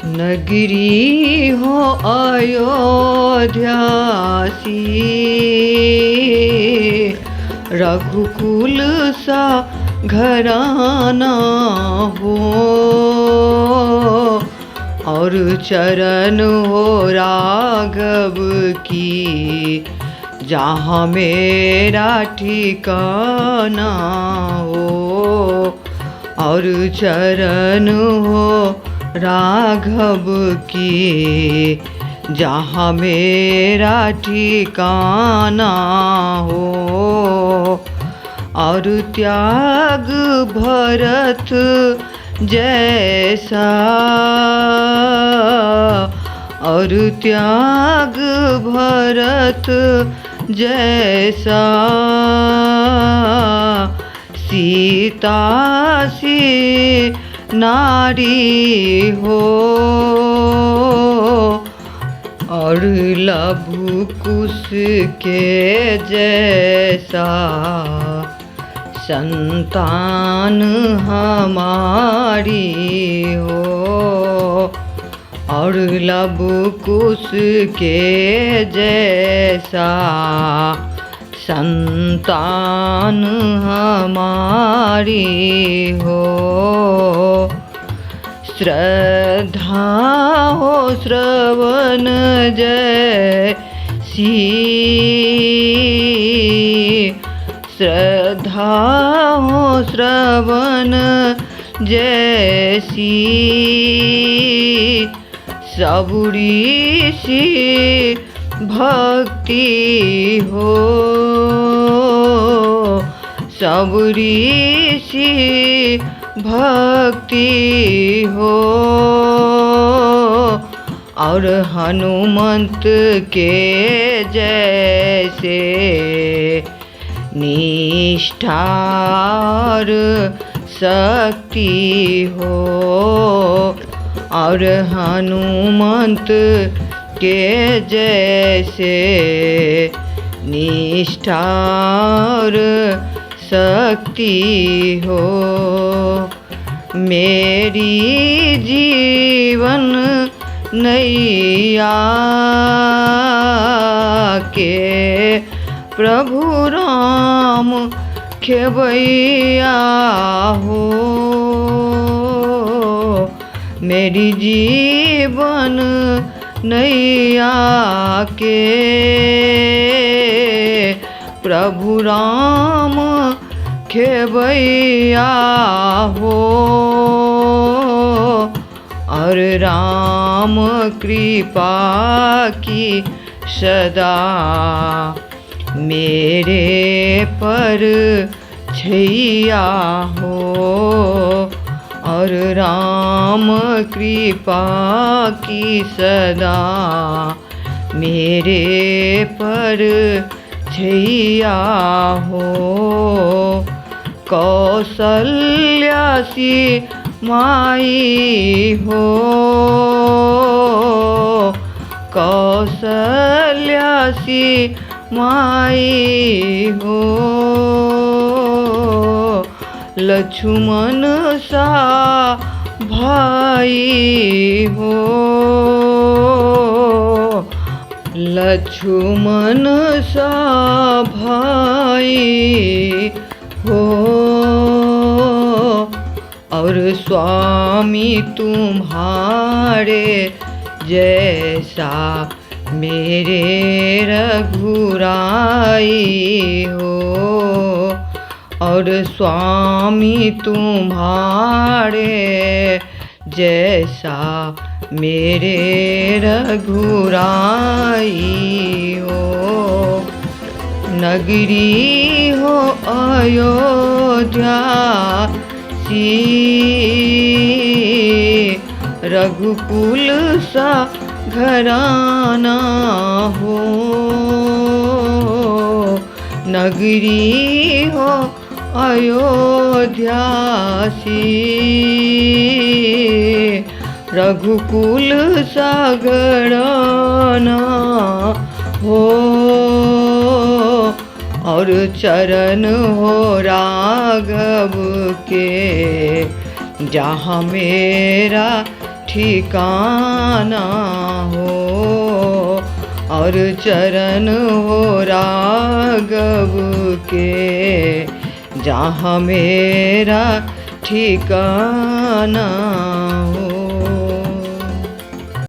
नगरी हो अयोध्या सी, रघुकुल सा घराना हो, और चरण हो राघव की, जहाँ मेरा ठिकाना हो। और चरण हो राघव की, जहाँ मेरा ठिकाना हो। और त्याग भरत जैसा, और त्याग भरत जैसा, सीता सी नारी हो। और लव कुश के जैसा संतान हमारी हो। और लव कुश के जैसा संतान हमारी हो। श्रद्धा हो श्रवण जैसी, श्रद्धा हो श्रवण जैसी, सबुरी सी भक्ति हो। सबुरी सी भक्ति हो। और हनुमंत के जैसे निष्ठा और शक्ति हो। और हनुमंत के जैसे निष्ठा और शक्ति हो। मेरी जीवन नैया के प्रभु राम खेवैया हो। मेरी जीवन नैया के प्रभु राम खेवैया हो। और राम कृपा की सदा मेरे पर छैया हो। और राम कृपा की सदा मेरे पर छैया हो। कौसल्या सी माई हो। कौसल्या सी माई हो। लक्ष्मण सा भाई हो। लक्ष्मण सा भाई हो। और स्वामी तुम्हारे जैसा मेरे रघुराई हो। और स्वामी तुम्हारे जैसा मेरे रघुराई हो। नगरी हो अयोध्या सी, रघुकुल सा घराना हो। नगरी हो अयोध्या सी, रघुकुल सा घराना हो। और चरण हो राघव के, जहाँ मेरा ठिकाना हो, और चरण हो राघव के जहाँ मेरा ठिकाना हो।